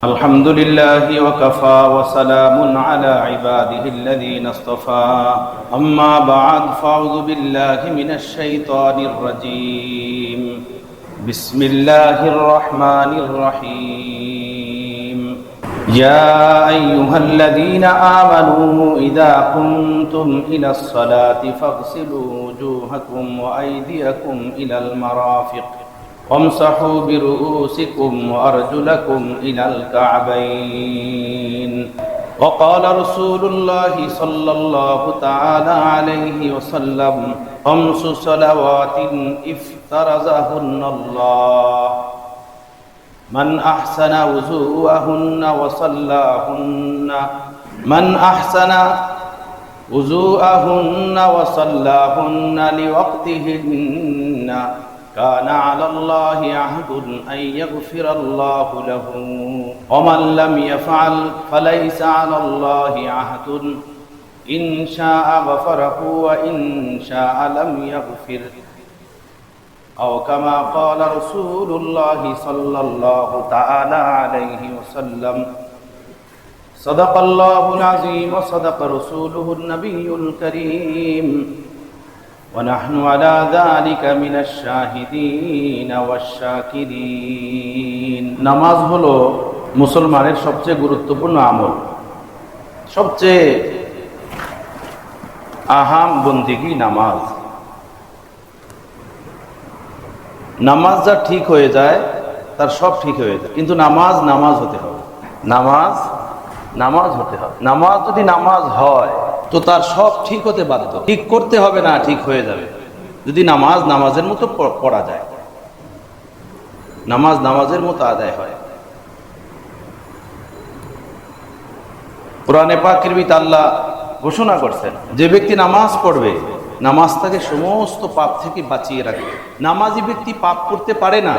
الحمد لله وكفى وسلام على عباده الذين اصطفى أما بعد فأعوذ بالله من الشيطان الرجيم بسم الله الرحمن الرحيم يا أيها الذين آمنوا إذا قمتم إلى الصلاة فاغسلوا وجوهكم وأيديكم إلى المرافق وامسحوا برؤوسكم وأرجلكم إلى الكعبين وقال رسول الله صلى الله تعالى عليه وسلم 5 صلوات افترضهن الله من أحسن وضوءهن وصلاهن لوقتهن كان على الله عهد أن يغفر الله له ومن لم يفعل فليس على الله عهد إن شاء غفره وإن شاء لم يغفر أو كما قال رسول الله صلى الله تعالى عليه وسلم صدق الله العظيم وصدق رسوله النبي الكريم ونحن على ذلك من الشاهدين والشاكرين নামাজ হলো মুসলমানের সবচেয়ে গুরুত্বপূর্ণ আমল, সবচেয়ে আহাম বন্দেগী নামাজ। নামাজ যা ঠিক হয়ে যায় তার সব ঠিক হয়ে যায়, কিন্তু নামাজ হতে হবে। নামাজ হতে হবে। নামাজ যদি নামাজ হয় তো তার সব ঠিক হতে বাধ্য। ঠিক করতে হবে না, ঠিক হয়ে যাবে যদি নামাজের মতো পড়া যায়, নামাজের মতো আদায় হয়। কোরআনে পাকের ভিতরে আল্লাহ ঘোষণা করছেন, যে ব্যক্তি নামাজ পড়বে নামাজ তাকে সমস্ত পাপ থেকে বাঁচিয়ে রাখবে। নামাজি ব্যক্তি পাপ করতে পারে না,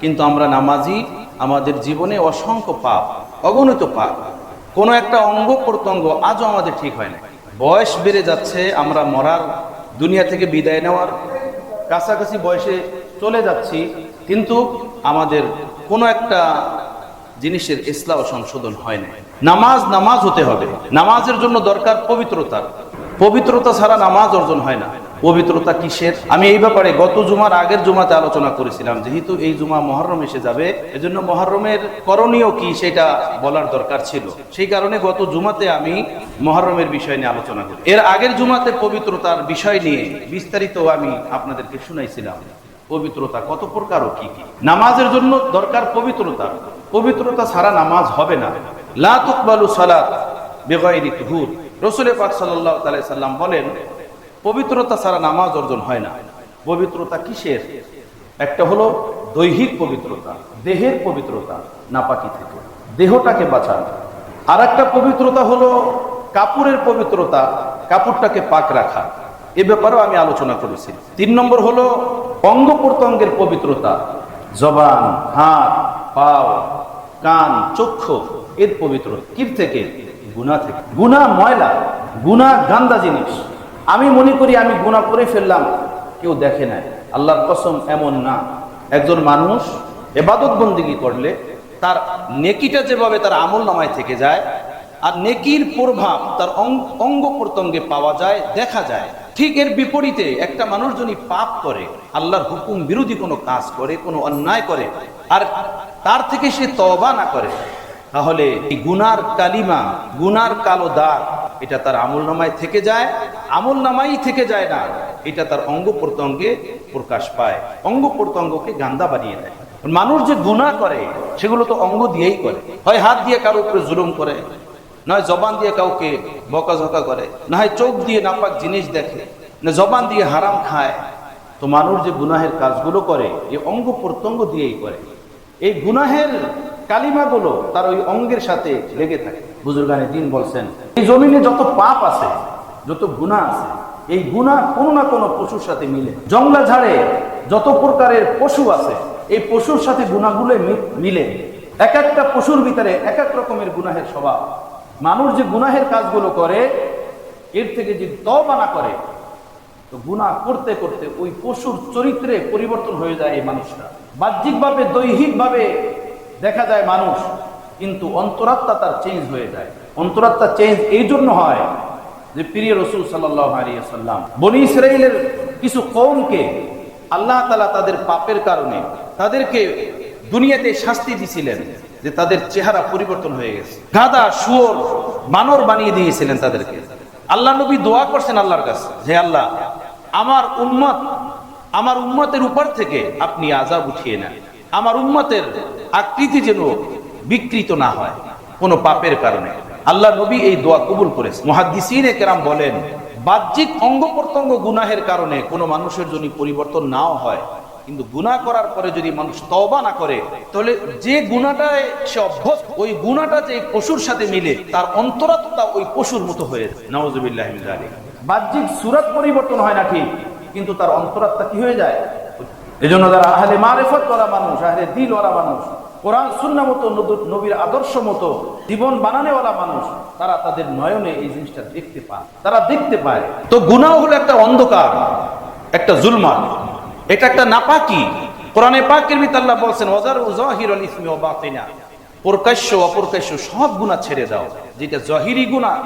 কিন্তু আমরা নামাজি, আমাদের জীবনে অসংখ্য পাপ, অগণিত পাপ, কোনো একটা অঙ্গ প্রত্যঙ্গ আজও আমাদের ঠিক হয় না। বয়স বেড়ে যাচ্ছে, আমরা মরার, দুনিয়া থেকে বিদায় নেওয়ার কাছাকাছি বয়সে চলে যাচ্ছি, কিন্তু আমাদের কোনো একটা জিনিসের ইসলাহ সংশোধন হয় না। নামাজ হতে হবে। নামাজের জন্য দরকার পবিত্রতা ছাড়া নামাজ অর্জন হয় না। পবিত্রতা কিসের? আমি এই ব্যাপারে গত জুমার আগের জুমাতে আলোচনা করেছিলাম। যেহেতু এই জুমা মুহররম এসে যাবে, এজন্য মুহররমের করণীয় কি সেটা বলার দরকার ছিল। সেই কারণে গত জুমাতে আমি মুহররমের বিষয় নিয়ে আলোচনা করি। এর আগের জুমাতে পবিত্রতার বিষয় নিয়ে বিস্তারিত আমি আপনাদেরকে শুনাইছিলাম। পবিত্রতা কত প্রকার ও কি কি। নামাজের জন্য দরকার পবিত্রতা ছাড়া নামাজ হবে না। লা তুকবালু সালাত বিগাইরি তুহুর। রাসূল পাক সাল্লাল্লাহু আলাইহি সাল্লাম বলেন, পবিত্রতা ছাড়া নামাজ অর্জন হয় না। পবিত্রতা কিসের? একটা হলো দৈহিক পবিত্রতা, দেহের পবিত্রতা, নাপাকি থেকে দেহটাকে বাঁচানো। আর একটা পবিত্রতা হলো কাপড়ের পবিত্রতা, কাপড়টাকে পাক রাখা। এ ব্যাপারেও আমি আলোচনা করেছি। 3 নম্বর হলো অঙ্গ প্রত্যঙ্গের পবিত্রতা, জবান, হাত, পাও, কান, চক্ষু, এর পবিত্রতা। কি থেকে? গুনাহ থেকে। গুনাহ ময়লা, গুনাহ গান্দা জিনিস। আমি মনে করি আমি গুনাহ করে ফেললাম, কেউ দেখে নাই। আল্লাহর কসম এমন না। একজন মানুষ ইবাদত বন্দেগী করলে তার নেকিটা যেভাবে তার আমল নামায় থেকে যায়, আর নেকির প্রভাব তার অঙ্গ প্রত্যঙ্গে পাওয়া যায়, দেখা যায়। ঠিক এর বিপরীতে একটা মানুষ যদি পাপ করে, আল্লাহর হুকুম বিরোধী কোনো কাজ করে, কোনো অন্যায় করে, আর তার থেকে সে তওবা না করে, তাহলে এই গুনার কালিমা, গুনার কালো দাগ, এটা তার আমলনামায় থেকে যায়। আমলনামাই থেকে যায় না, এটা তার অঙ্গ প্রত্যঙ্গে প্রকাশ পায়, অঙ্গ প্রত্যঙ্গকে গান্দা বানিয়ে দেয়। মানুষ যে গুনাহ করে সেগুলো তো অঙ্গ দিয়েই করে। হয় হাত দিয়ে কারোর উপরে জুলুম করে, নয় জবান দিয়ে কাউকে বকাঝকা করে, না হয় চোখ দিয়ে নাপাক জিনিস দেখে, না জবান দিয়ে হারাম খায়। তো মানুষ যে গুনাহের কাজগুলো করে এই অঙ্গ প্রত্যঙ্গ দিয়েই করে। এই গুনাহের কালিমাগুলো তার ওই অঙ্গের সাথে লেগে থাকে। বুজুর্গানে দ্বীন বলছেন, এই জমিনে যত পাপ আছে, যত গুনাহ আছে, এই গুনাহ কোনো না কোনো পশুর সাথে মিলে। জঙ্গলা ঝাড়ে যত প্রকারের পশু আছে, এই পশুর সাথে গুনাহগুলো মিলে। এক একটা পশুর ভিতরে এক এক রকমের গুনাহের স্বভাব। মানুষ যে গুনাহের কাজগুলো করে, এর থেকে যদি তওবা না করে, তো গুনাহ করতে করতে ওই পশুর চরিত্রে পরিবর্তন হয়ে যায় এই মানুষটা। বাহ্যিকভাবে, দৈহিকভাবে দেখা যায় মানুষ কিন্তু অন্তরাত্মা তার চেঞ্জ হয়ে যায়। অন্তরাত্মা চেঞ্জ এই জন্য হয় যে প্রিয় রাসূল সাল্লাল্লাহু আলাইহি ওয়াসাল্লাম বনী ইসরাইলের কিছু কওমকে আল্লাহ তাআলা তাদের পাপের কারণে তাদেরকে দুনিয়াতে শাস্তি দিয়েছিলেন, যে তাদের চেহারা পরিবর্তন হয়ে গেছে, গাধা শুয়োর বানর বানিয়ে দিয়েছিলেন তাদেরকে। আল্লাহ নবী দোয়া করছেন আল্লাহর কাছে, হে আল্লাহ, আমার উম্মতের উপর থেকে আপনি আযাব উঠিয়ে নেন, আমার উম্মতের আকৃতি যেন বিকৃত না হয় কোনো পাপের কারণে। আল্লাহ নবী এই দোয়া কবুল করেছেন। মুহাদ্দিসিনে কেরাম বলেন, বাহ্যিক অঙ্গ প্রত্যঙ্গ গুনাহের কারণে কোনো মানুষের যদি পরিবর্তন নাও হয়, কিন্তু গুনাহ করার পরে যদি মানুষ তওবা না করে, তাহলে যে গুনাহটায় সে অভ্যস্ত, ওই গুনাহটা যে পশুর সাথে মিলে তার অন্তরাত্মা ওই পশুর মতো হয়ে যায়। নাউযুবিল্লাহি মিন যালিক। বাহ্যিক সূরত পরিবর্তন হয় না ঠিক, কিন্তু তার অন্তরাত্মা কি হয়ে যায়। এজন্য যারা আহলে মারিফত ওয়ালা মানুষ, আহলে দিল ওয়ালা মানুষ, কোরআন সুন্নাহ মতো নবীর আদর্শ মতো জীবন বানানোওয়ালা মানুষ, তারা তাদের নয়নে এই জিনিসটা দেখতে পায়, তারা দেখতে পায়। তো গুনাহ হলো একটা অন্ধকার, একটা জুলমাত, এটা একটা নাপাকি। কোরআনে পাকের ভিতরে আল্লাহ বলছেন, ওয়াজারু যাহিরুল ইসমি ওয়া বাতিনা, প্রকাশ্য অপ্রকাশ্য সব গুনাহ ছেড়ে দাও। যেটা জহিরি গুনাহ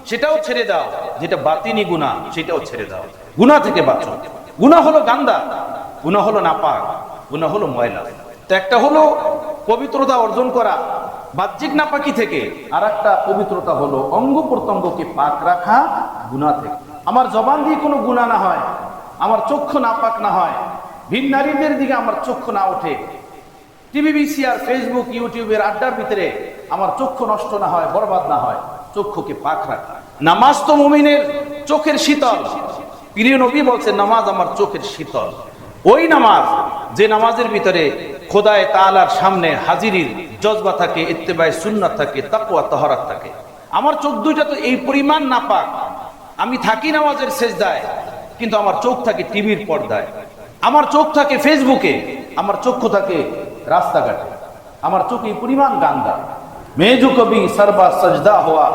সেটাও ছেড়ে দাও, যেটা বাতিনি গুনাহ সেটাও ছেড়ে দাও। গুনাহ থেকে বাঁচো। গুনাহ হলো গান্দা, গুনাহ হলো নাপাক, গুনাহ হলো ময়লা। তো একটা হলো পবিত্রতা অর্জন করা বাহ্যিক নাপাকি থেকে, আর একটা পবিত্রতা হলো অঙ্গ প্রত্যঙ্গকে পাক রাখা গুনাহ থেকে। আমার জবান দিয়ে কোনো গুনাহ না হয়, আমার চক্ষু নাপাক না হয়, ভিন নারীদের দিকে আমার চক্ষু না ওঠে, টিভি ভিসিআর ফেসবুক ইউটিউবের আড্ডার ভিতরে আমার চক্ষু নষ্ট না হয়, বরবাদ না হয়, চক্ষুকে পাক রাখা। নামাজ তো মুমিনের চোখের শীতল। প্রিয় নবী বলছেন, নামাজ আমার চোখের শীতল। ওই নামাজ যে নামাজের ভিতরে খোদায়ে তাআলার সামনে হাজিরির জজবা থাকে, ইত্তেবায়ে সুন্নাত থাকে, তাকওয়া তাহারাত থাকে। আমার চোখ দুইটা তো এই পরিমাণ নাপাক, আমি থাকি নামাজের সেজদায়, কিন্তু আমার চোখ থাকে টিভির পর্দায়, আমার চোখ থাকে ফেসবুকে, আমার চক্ষু থাকে রাস্তাঘাটে, আমার চোখ এই পরিমাণ গান্দা। মেজু কবি সরবা সজদা হওয়া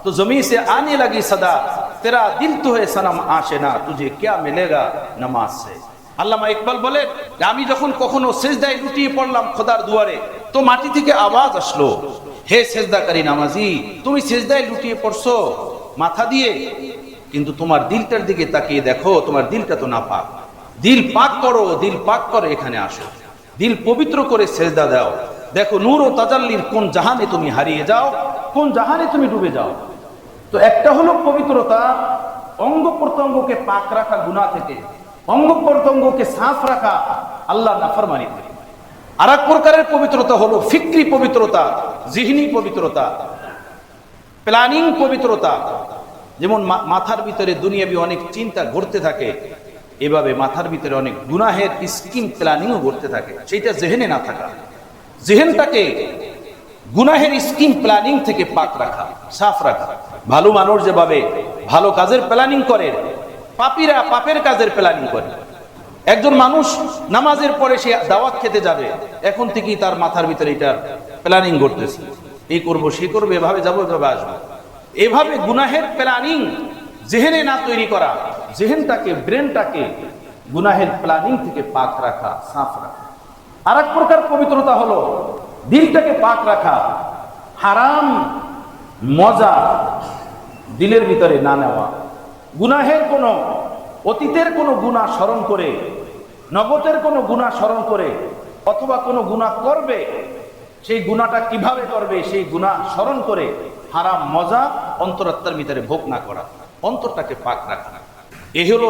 তো জমি সে আনে লगी সদা, তেরা দিল তো হে সনম আশনা, তুঝে ক্যা মিলেগা নামাজ সে। আল্লামা ইকবাল বলেন, আমি যখন কখনো সেজদায় লুটিয়ে পড়লাম খোদার দুয়ারে, তো মাটি থেকে আওয়াজ আসলো, হে সেজদাকারী নামাজি, তুমি সেজদায় লুটিয়ে পড়ছো মাথা দিয়ে, কিন্তু তোমার দিলটার দিকে তাকিয়ে দেখো, তোমার দিলটা তো নাপাক। দিল পাক করো, দিল পাক করে এখানে আসো, দিল পবিত্র করে সেজদা দাও। দেখো নূর ও তাজাল্লির কোন জাহানে তুমি হারিয়ে যাও, কোন জাহানে তুমি ডুবে যাও। তো একটা হলো পবিত্রতা, অঙ্গ প্রত্যঙ্গকে পাক রাখা গুনাহ থেকে, অঙ্গ প্রত্যঙ্গকে সাফ রাখা আল্লাহ নাফরমানি থেকে। আর এক প্রকারের পবিত্রতা হলো ফিক্রি পবিত্রতা, জিহনি পবিত্রতা, প্ল্যানিং পবিত্রতা। যেমন মাথার ভিতরে দুনিয়াবি অনেক চিন্তা ঘুরতে থাকে, এভাবে মাথার ভিতরে অনেক গুনাহের স্কিম প্ল্যানিংও ঘুরতে থাকে, সেইটা জেহেনে না থাকা। জেহেনটাকে গুনাহের স্কিম প্ল্যানিং থেকে পাক রাখা, সাফ রাখা। ভালো মানুষ যেভাবে ভালো কাজের প্ল্যানিং করে, পাপীরা পাপের কাজের প্ল্যানিং করে। একজন মানুষ নামাজের পরে সে দাওয়াত খেতে যাবে, এখন থেকেই তার মাথার ভিতরে এটার প্ল্যানিং করতেছে, এই করবো সে করবে, এভাবে যাবো এভাবে আসবো। এভাবে গুনাহের প্ল্যানিং জেহেনে না তৈরি করা, জেহেনটাকে ব্রেনটাকে গুনাহের প্ল্যানিং থেকে পাক রাখা, সাফ রাখা। আর এক প্রকার পবিত্রতা হলো দিলটাকে পাক রাখা, হারাম মজা দিলের ভিতরে না নেওয়া। গুনাহের কোনো অতীতের কোনো গুনাহ স্মরণ করে, নগদের কোনো গুনাহ স্মরণ করে, অথবা কোনো গুনাহ করবে, সেই গুনাহটা কিভাবে করবে সেই গুনাহ স্মরণ করে হারাম মজা অন্তরাত্মার ভিতরে ভোগ না করা, অন্তরটাকে পাক রাখা। এই হলো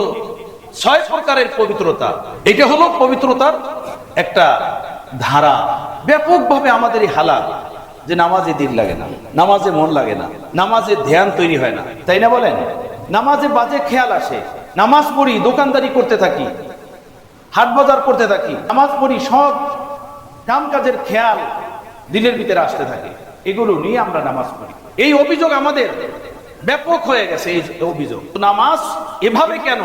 6 প্রকারের পবিত্রতা। এটা হলো পবিত্রতার একটা ধারা। ব্যাপকভাবে আমাদের এই হালাত যে নামাজে দিল লাগে না, নামাজে মন লাগে না, নামাজে ধ্যান তৈরি হয় না, তাই না বলেন? নামাজে বাজে খেয়াল আসে, নামাজ পড়ি দোকানদারি করতে থাকি, হাট বাজার করতে থাকি, নামাজ পড়ি সব কাম কাজের খেয়াল দিলের ভিতরে আসতে থাকে, এগুলো নিয়ে আমরা নামাজ পড়ি। এই অভিযোগ আমাদের ব্যাপক হয়ে গেছে। এই অভিযোগ, নামাজ এভাবে কেন?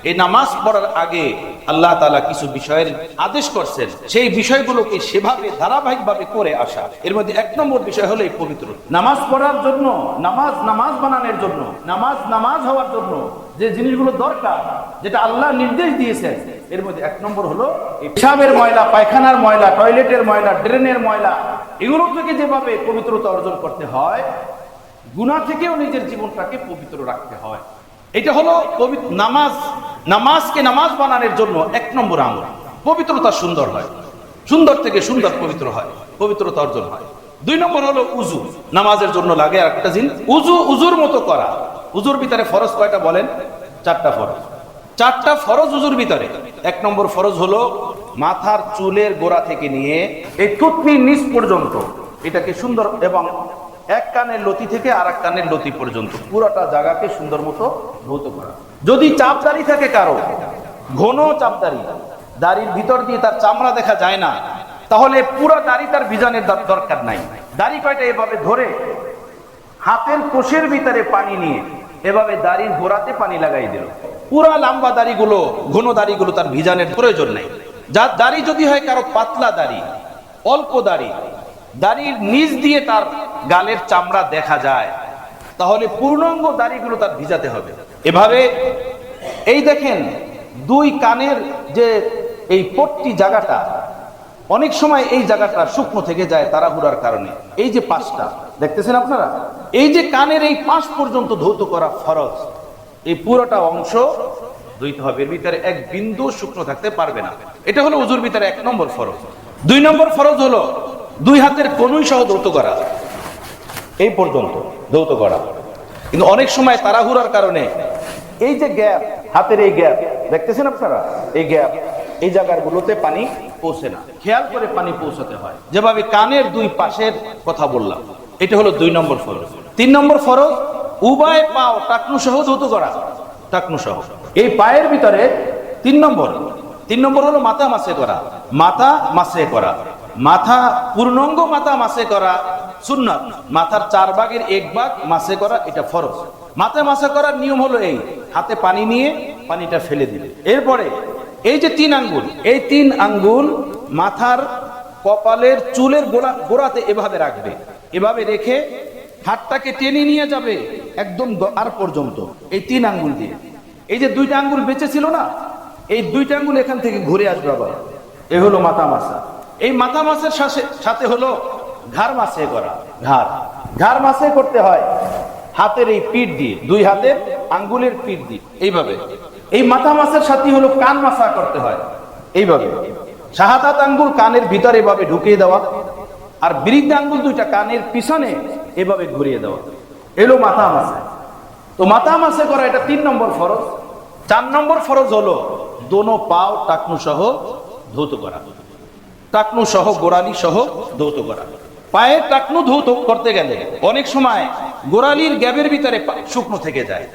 এই নামাজ পড়ার আগে আল্লাহ তাআলা কিছু বিষয়ের আদেশ করছেন, সেই বিষয়গুলোকে সেভাবে ধারাবাহিকভাবে করে আসা। এর মধ্যে 1 নম্বর বিষয় হলো এই পবিত্র নামাজ পড়ার জন্য, নামাজ বানানোর জন্য, নামাজ হওয়ার জন্য যে জিনিসগুলো দরকার, যেটা আল্লাহ নির্দেশ দিয়েছেন, এর মধ্যে 1 নম্বর হলো পেশাবের ময়লা, পায়খানার ময়লা, টয়লেটের ময়লা, ড্রেনের ময়লা, এগুলো থেকে যেভাবে পবিত্রতা অর্জন করতে হয়, গুনাহ থেকেও নিজের জীবনটাকে পবিত্র রাখতে হয়। এটা হলো নামাজ। নামাজকে নামাজ বানানোর জন্য 1 নম্বর আমল। পবিত্রতা সুন্দর হয়, সুন্দর থেকে সুন্দর পবিত্র হয়, পবিত্রতা অর্জন হয়। 2 নম্বর হলো উযু। নামাজের জন্য লাগে আর একটা জিনিস উযু। উযুর মতো করা। উযুর ভিতরে ফরজ কয়টা বলেন? 4টা ফরজ। 4টা ফরজ উযুর ভিতরে। 1 নম্বর ফরজ হলো মাথার চুলের গোড়া থেকে নিয়ে এই থুতনির নিচ পর্যন্ত এটাকে সুন্দর, এবং এক কানের লতি থেকে আর এক কানের লতি পর্যন্ত পুরোটা জায়গাকে সুন্দর মতো ধৌত করা। যদি চাপদাড়ি থাকে কারো, ঘন চাপদাড়ি, দাড়ির ভিতর দিয়ে তার চামড়া দেখা যায় না, তাহলে পুরো দাড়ি তার ভিজানের দরকার নাই। দাড়ি কয়টা এভাবে ধরে হাতের কোষের ভিতরে পানি নিয়ে এভাবে দাড়ির গোড়াতে পানি লাগাই দিল। পুরা লম্বা দাড়িগুলো, ঘন দাড়িগুলো তার ভিজানের প্রয়োজন নেই। যার দাড়ি যদি হয় কারো পাতলা দাড়ি, অল্প দাড়ি, দাড়ির নিচ দিয়ে তার গালের চামড়া দেখা যায়, তাহলে পূর্ণাঙ্গ দাড়িগুলো তার ভিজাতে হবে। এভাবে এই দেখেন 2 কানের যে এই পট্টি জায়গাটা, অনেক সময় এই জায়গাটা শুকনো থেকে যায় তাড়াহুড়ার কারণে। এই যে 5টা দেখতেছেন আপনারা, এই যে কানের এই 5 পর্যন্ত ধৌত করা ফরজ। এই পুরোটা অংশ ধুইতে হবে, এর ভিতরে 1 বিন্দু শুকনো থাকতে পারবে না। এটা হলো উযুর ভিতরে 1 নম্বর ফরজ। 2 নম্বর ফরজ হলো 2 হাতের কনুই সহ ধৌত করা, এই পর্যন্ত ধৌত করা। কিন্তু অনেক সময় তাড়াহুড়ার কারণে এই যে গ্যাপ, হাতের এই গ্যাপ দেখতেছেন আপনারা, এই গ্যাপ, এই জায়গাগুলোতে পানি পৌঁছে না। খেয়াল করে পানি পৌঁছাতে হয়। যেভাবে কানের 2 পাশের কথা বললাম, এটা হলো 2 নম্বর ফরজ। 3 নম্বর ফরজ উভয় পাও টাকনু সহ ধৌত করা, টাকনু সহ। এই পায়ের ভিতরে 3 নম্বর হলো মাথা মাসে করা, মাথা মাসে করা। মাথা পূর্ণাঙ্গ মাথা মাসে করা সুন্নাত। মাথার 4 ভাগের 1 ভাগ মাসে করা এটা ফরজ। মাথা মাসে করার নিয়ম হলো এই, হাতে পানি নিয়ে পানিটা ফেলে দিলে, এরপরে এই যে 3 আঙ্গুল, এই 3 আঙ্গুল মাথার কপালের চুলের গোড়াতে এভাবে রাখবে। এভাবে রেখে হাতটাকে টেনে নিয়ে যাবে একদম আর পর্যন্ত, এই 3 আঙ্গুল দিয়ে। এই যে 2টা আঙ্গুল বেঁচে ছিল না, এই 2টা আঙ্গুল এখান থেকে ঘুরে আসবে আবার। এ হলো মাথা মাসা। এই মাথা মাসের সাথে হলো ঘাড় মাসে করা। ঘাড় মাসে করতে হয় হাতের এই পিঠ দিয়ে, 2 হাতের আঙ্গুলের পিঠ দিয়ে এইভাবে। এই মাথা মাসের সাথে হলো কান মাসা করতে হয় এইভাবে। শাহাদাত আঙ্গুল কানের ভিতরে এভাবে ঢুকিয়ে দেওয়া, আর বৃদ্ধ আঙ্গুল 2টা কানের পিছনে এভাবে ঘুরিয়ে দেওয়া, এলো মাথা মাসে। তো মাথা মাসে করা এটা 3 নম্বর ফরজ। 4 নম্বর ফরজ হলো দোনো পাও টাকনু সহ ধৌত করা, টাকনু সহ গোড়ালি সহ ধৌত করা। পায়ের টাকনু ধৌত করতে গেলে অনেক সময় গোড়ালির গ্যাবের ভিতরে শুকনো থেকে যায়।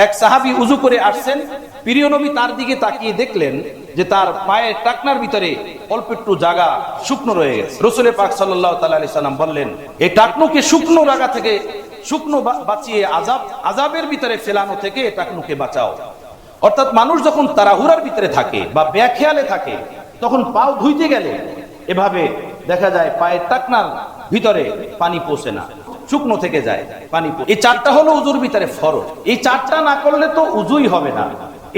এক সাহাবী উযু করে আসছেন, প্রিয় নবী তার দিকে তাকিয়ে দেখলেন যে তার পায়ের টাকনার ভিতরে অল্প একটু জায়গা শুকনো রয়ে গেছে। রাসূল পাক সাল্লাল্লাহু তাআলা আলাইহি সাল্লাম বললেন, এই টাকনুকে শুকনো জায়গা থেকে শুকনো বাঁচিয়ে আযাবের ভিতরে ফেলানো থেকে টাকনুকে বাঁচাও। অর্থাৎ মানুষ যখন তাড়াহুড়ার ভিতরে থাকে বা বেখেয়ালে থাকে, তখন পাও ধুইতে গেলে এভাবে দেখা যায় পায়ের টাকনার ভিতরে পানি পৌঁছে না, শুকনো থেকে যায় পানি। এই 4টা হলো উযুর ভিতরে ফরজ। এই 4টা না করলে তো উযুই হবে না।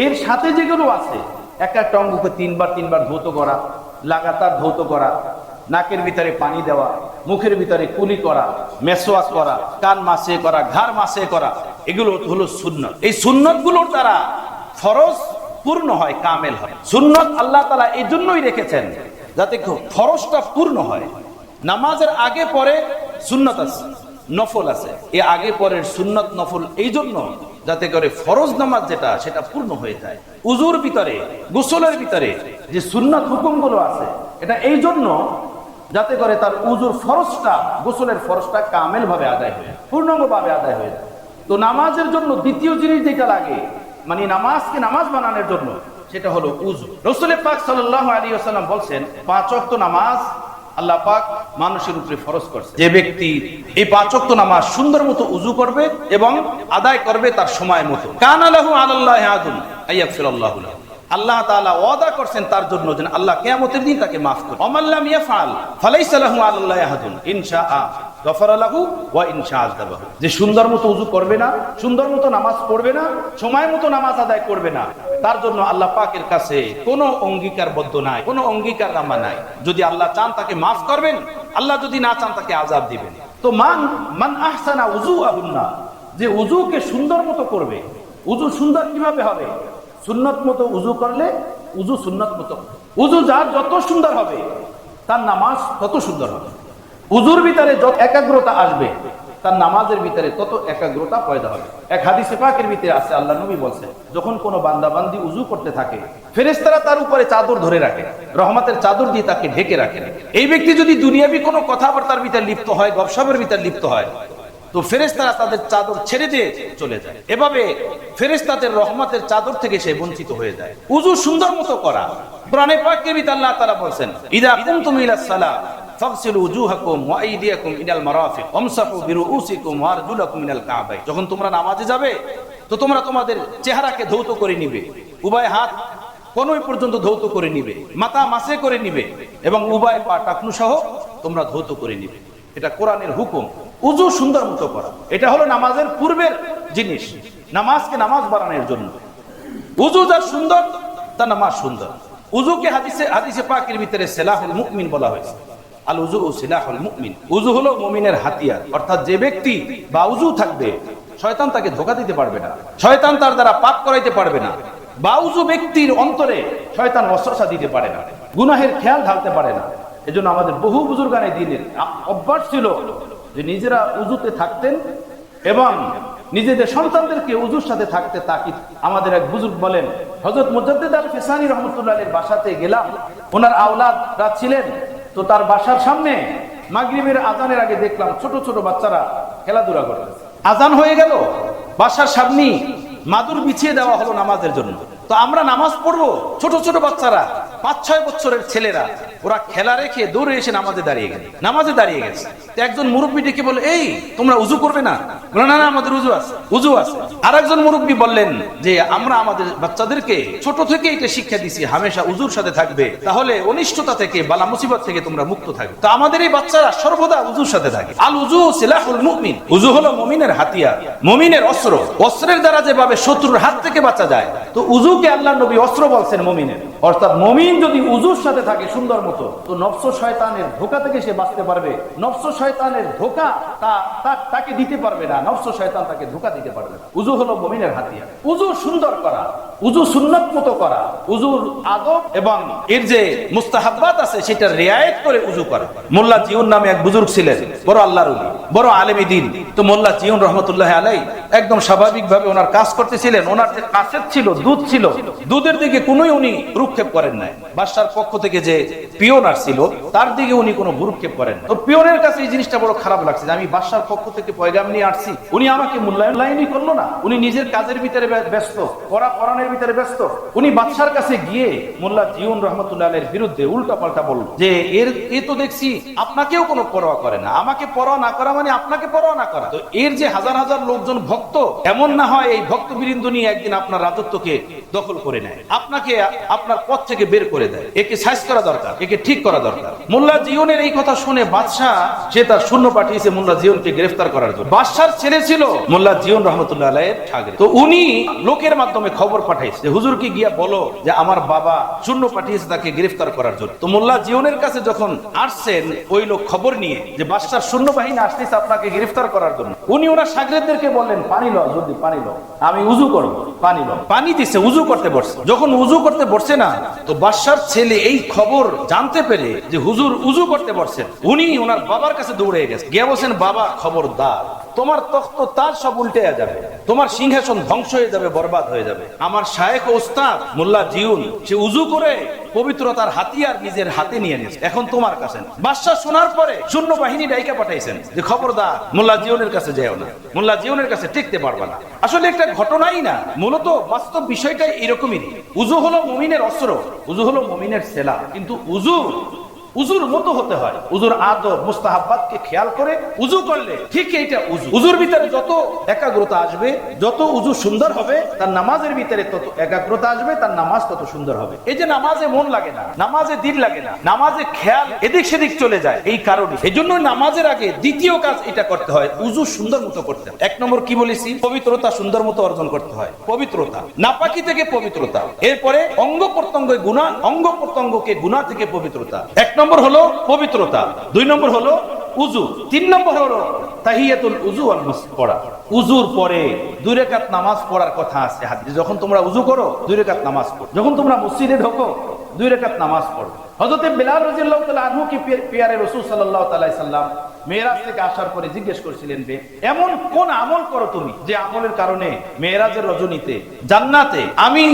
এর সাথে যেগুলো আছে, একটা অঙ্গকে 3 বার ধৌত করা, লাগাতার ধৌত করা, নাকের ভিতরে পানি দেওয়া, মুখের ভিতরে কুলি করা, মেসওয়াক করা, কান মাসে করা, ঘাড় মাসে করা, এগুলো হলো সুন্নাত। এই সুন্নাতগুলোর দ্বারা ফরজ পূর্ণ হয়, কামেল হয়। সুন্নাত আল্লাহ তাআলা এই জন্যই রেখেছেন যাতে ফরজটা পূর্ণ হয়। নামাজের আগে পরে সুন্নাত আছে, নফল আছে। এই আগে পরের সুন্নাত নফল এই জন্য যাতে করে ফরজ নামাজ যেটা সেটা পূর্ণ হয়ে যায়। উযুর ভিতরে, গোসলের ভিতরে যে সুন্নাত হুকুমগুলো আছে, এটা এই জন্য যাতে করে তার উযুর ফরজটা, গোসলের ফরজটা কামেল ভাবে আদায় হয়ে, পূর্ণাঙ্গ ভাবে আদায় হয়ে যায়। তো নামাজের জন্য দ্বিতীয় জিনিস যেটা লাগে, মানে নামাজকে নামাজ বানানোর জন্য, সেটা হলো উযু। রাসূল পাক সাল্লাল্লাহু আলাইহি ওয়াসাল্লাম বলছেন, 5 ওয়াক্ত নামাজ আল্লাহ পাক মানুষের উপরে ফরজ করছে। যে ব্যক্তি এই 5 ওয়াক্ত নামাজ সুন্দর মতো উযু করবে এবং আদায় করবে তার সময় মতো, কানা লাহু আলাল্লাহি আহাদুন আইয়াগফিরাল্লাহু লাহু, আল্লাহ তাআলা ওয়াদা করছেন তার জন্য যেন আল্লাহ কিয়ামতের দিন তাকে maaf করবে। ওয়া মান লাম ইয়াফআল ফালাইসা লাহু আলাল্লাহি আহাদুন ইনশাআ গফারা লাহু ওয়া ইন শাআ আযাবাহু। যে সুন্দর মতো ওযু করবে না, সুন্দর মতো নামাজ পড়বে না, সময় মতো নামাজ আদায় করবে না, তার জন্য আল্লাহ পাকের কাছে কোনো অঙ্গীকারবদ্ধ নাই, কোনো অঙ্গীকারনামা নাই। যদি আল্লাহ চান তাকে মাফ করবেন, আল্লাহ যদি না চান তাকে আযাব দিবেন। তো মান আহসানা উযুআহুন্না, যে উযুকে সুন্দর মতো করবে। উযু সুন্দর কিভাবে হবে? সুন্নত মতো উযু করলে উযু সুন্নত মতো। উযু যার যত সুন্দর হবে তার নামাজ তত সুন্দর হবে। উযুর ভিতরে যত একাগ্রতা আসবে তার নামাজের ভিতরে তত একাগ্রতা পয়দা হবে। এক হাদিসে পাকের ভিতরে আছে, আল্লাহ নবী বলেন, যখন কোনো বান্দা বান্দি উযু করতে থাকে, ফেরেশতারা তার উপরে চাদর ধরে রাখে, রহমতের চাদর দিয়ে তাকে ঢেকে রাখেন। এই ব্যক্তি যদি দুনিয়াবি কোনো কথাবার্তার ভিতরে লিপ্ত হয়, গপসপের ভিতরে লিপ্ত হয়, তো ফেরেশতারা তাদের চাদর ছেড়ে দিয়ে চলে যায়। এভাবে ফেরেশতাদের রহমতের চাদর থেকে সে বঞ্চিত হয়ে যায়। উযু সুন্দর মতো করা। কোরআনে পাকের ভিতরে আল্লাহ তাআলা বলেন, ইযা কুমতুম ইলাস সালাহ ফাগসিলু উজুহাকুম ওয়া আইদিয়াকুম ইলাল মারাফিক ওয়ামসাহু বিরুউসিকুম ওয়া আরজুলাকুম ইলাল কাবাইন। যখন তোমরা নামাজে যাবে তো তোমরা তোমাদের চেহারাকে ধৌত করে নিবে, উভয় হাত কোনই পর্যন্ত ধৌত করে নিবে, মাথা মাসে করে নিবে এবং উভয় পা টাকনু সহ তোমরা ধৌত করে নিবে। এটা কোরআনের হুকুম। উযু সুন্দর মতো করা, এটা হলো নামাজের পূর্বের জিনিস, নামাজকে নামাজ বানানোর জন্য। উযু যার সুন্দর তার নামাজ সুন্দর। উযুকে হাদিসে পাকের ভিতরে সিলাহুল মুমিন বলা হয়েছে। আল উযু সিলাহুল মুমিন। উযু হলো মুমিনের হাতিয়ার। অর্থাৎ যে ব্যক্তি বা উযু থাকবে, শয়তান তাকে ধোঁকা দিতে পারবে না, শয়তান তার দ্বারা পাপ করাইতে পারবে না। বা উযু ব্যক্তির অন্তরে শয়তান ওয়াসওয়াসা দিতে পারে না, গুনাহের খেয়াল ঢালতে পারে না। এজন্য আমাদের বহু বুজুর্গানে দ্বীনের অভ্যাস ছিল যে নিজেরা উযুতে থাকতেন এবং নিজেদের সন্তানদেরকে উযুর সাথে থাকতে তাকিদ। আমাদের এক বুজুর্গ বলেন, হযরত মুজাদ্দিদ আল ফিসানি রাহমাতুল্লাহ আলাইহির বাসাতে গেলাম, ওনার আওলাদরা ছিলেন, তো তার বাসার সামনে মাগরিবের আজানের আগে দেখলাম ছোট ছোট বাচ্চারা খেলাধুলা করতেছে। আজান হয়ে গেল, বাসার সামনে মাদুর বিছিয়ে দেওয়া হলো নামাজের জন্য। তো আমরা নামাজ পড়বো, ছোট ছোট বাচ্চারা 5-6 বছরের ছেলেরা ওরা খেলা রেখে দৌড়ে এসে নামাজে দাঁড়িয়ে গেছে। তো একজন মুরব্বী ডেকে বলে, এই তোমরা উযু করবে না? বলে, না না, আমাদের উযু আছে। আর একজন মুরব্বী বললেন যে আমরা আমাদের বাচ্চাদেরকে ছোট থেকে এটা শিক্ষা দিছি, হামেশা উযুর সাথে থাকবে, তাহলে অনিষ্টতা থেকে, বালা মুসিবত থেকে তোমরা মুক্ত থাকবে। তো আমাদের এই বাচ্চারা সর্বদা উযুর সাথে থাকে। আল উযু সিলাহুল মুমিন। উযু হলো মুমিনের হাতিয়ার, মুমিনের অস্ত্র। অস্ত্রের দ্বারা যেভাবে শত্রুর হাত থেকে বাঁচা যায়, তো উযুকে আল্লাহ নবী অস্ত্র বলছেন মুমিনের। অর্থাৎ মুমিন যদি উযুর সাথে থাকে সুন্দর মতো, তো নফস শয়তানের ধোঁকা থেকে সে বাঁচতে পারবে। নফস শয়তানের ধোঁকা তাকে দিতে পারবে না, নফস শয়তান তাকে ধোঁকা দিতে পারবে না। উযু হলো মুমিনের হাতিয়ার। উযু সুন্দর করা, উযু সুন্নাত মতো করা, উযুর আদব এবং এর যে মুস্তাহাব্বাত আছে সেটা রিয়ায়েত করে উযু করা। মোল্লা জিউন নামে এক বুজুর্গ ছিলেন, বড় আল্লাহর ওলি, বড় আলেমী দ্বীন। তো মোল্লা জিউন রহমতুল্লাহ আলাইহি একদম স্বাভাবিকভাবে ওনার কাজ করতেছিলেন। ওনার যে কাছের ছিল, দুধ ছিল, দুধের দিকে কোনোই উনি ভ্রুক্ষেপ করেন নাই। বাদশার পক্ষ থেকে যে পিয়ন আসছিল তার দিকে উনি কোনো ভ্রুক্ষেপ করেন। তো পিয়নের কাছে এই জিনিসটা বড় খারাপ লাগছে যে আমি বাদশার পক্ষ থেকে পয়গাম নিয়ে আসছি, উনি আমাকে মূল্যায়নই করলো না। উনি নিজের কাজের ভিতরে ব্যস্ত, পড়ানোর ভিতরে ব্যস্ত। উনি বাদশার কাছে গিয়ে মোল্লা জিউন রহমতুল্লাহ আলাইহির বিরুদ্ধে উল্টা পাল্টা বলল যে এ তো দেখছি আপনাকেও কোনো পরোয়া করে না, আমাকে পরোয়া না করা মানে আপনাকে পরোয়া না করা। তো এর যে হাজার হাজার লোকজন ভক্ত, এমন না হয় এই ভক্ত বৃন্দ নিয়ে একদিন আপনার রাজত্বকে দখল করে নেয়, আপনাকে আপনার পথ থেকে বের করে দেয়। একে সাইজ করা দরকার, একে ঠিক করা দরকার। মোল্লা জিউনের এই কথা শুনে বাদশাহ সে তার সৈন্য পাঠিয়েছে মোল্লা জিউনকে গ্রেফতার করার জন্য। বাদশার ছেলে ছিল মোল্লা জিউন রহমতুল্লাহ আলাইহির ঠাগরে। তো উনি লোকের মাধ্যমে খবর পাঠাইছে যে হুজুরকে গিয়া বলো যে আমার বাবা সৈন্য পাঠিয়েছে তাকে গ্রেফতার করার জন্য। তো মোল্লা জিউনের কাছে যখন আসছেন ওই লোক খবর নিয়ে যে বাদশার সৈন্যবাহিনী আসতেছে আপনাকে গ্রেফতার করার জন্য, উনি ওনার শাগরেদদেরকে বললেন, পানি লো, যদি পানি লো, আমি উযু করব, পানি লো। পানি দিছে, উযু করতে বসছে। যখন উযু করতে বসছে না, তো বাদশার ছেলে এই খবর জানতে পেরে যে হুজুর উযু করতে বসছেন, উনি ওনার বাবার কাছে দৌড়ে গেছে, গিয়ে বলছেন, বাবা খবরদার, তোমার তখ্ত তার সব উল্টে যাবে, তোমার সিংহাসন ধ্বংস হয়ে যাবে, বরবাদ হয়ে যাবে। আমার শায়েখ ও উস্তাদ মোল্লা জিউন সে উযু করে পবিত্রতার হাতিয়ার নিজের হাতে নিয়ে নিয়েছে, এখন তোমার কাছে। বাদশা শোনার পরে সৈন্য বাহিনী ডাইকা পাঠাইছেন যে খবরদার মোল্লা জিউনের কাছে যেও না, মোল্লা জিউনের কাছে টিকতে পারবা না। আসলে একটা ঘটনাই না, মূলত বাস্তব বিষয়টাই এরকমই। উযু হলো মুমিনের অস্ত্র, উযু হলো মুমিনের সেলাহ। কিন্তু উযু উজুর মতো হতে হয়। উজুর আদব মুস্তাহাব্বাতকে খেয়াল করে উজু করলে ঠিক এইটা উজু। উজুর ভিতরে যত একাগ্রতা আসবে, যত উজু সুন্দর হবে, তার নামাজের ভিতরে তত একাগ্রতা আসবে, তার নামাজ তত সুন্দর হবে। এই যে নামাজে মন লাগে না, নামাজে দিল লাগে না, নামাজে খেয়াল এদিক সেদিক চলে যায়, এই কারণে এই জন্য নামাজের আগে দ্বিতীয় কাজ এটা করতে হয়, উজু সুন্দর মতো করতে হয়। এক নম্বর কি বলেছি? পবিত্রতা সুন্দর মতো অর্জন করতে হয়, পবিত্রতা, নাপাকি থেকে পবিত্রতা। এরপরে অঙ্গ প্রত্যঙ্গ গুনাহ, অঙ্গ প্রত্যঙ্গকে গুনাহ থেকে পবিত্রতা। এক নম্বর হলো পবিত্রতা, দুই নম্বর হলো উজু, তিন নম্বর হলো তাহিয়াতুল উজু ওয়াল মুসবিহ পড়া। উজুর পরে 2 রাকাত নামাজ পড়ার কথা আছে হাদিসে। যখন তোমরা উজু করো 2 রাকাত নামাজ পড়ো, যখন তোমরা মসজিদে ঢোকো 2 রাকাত নামাজ পড়ো। হযরত বিলাল রাদিয়াল্লাহু তাআলা আনহু কি পিয়ারে রাসূল সাল্লাল্লাহু তাআলা সাল্লাম মেরাজ থেকে আসার পরে জিজ্ঞেস করেছিলেন, এমন কোন আমল করো তুমি যে আমলের কারণে মেরাজের রজনীতে জান্নাতে আমি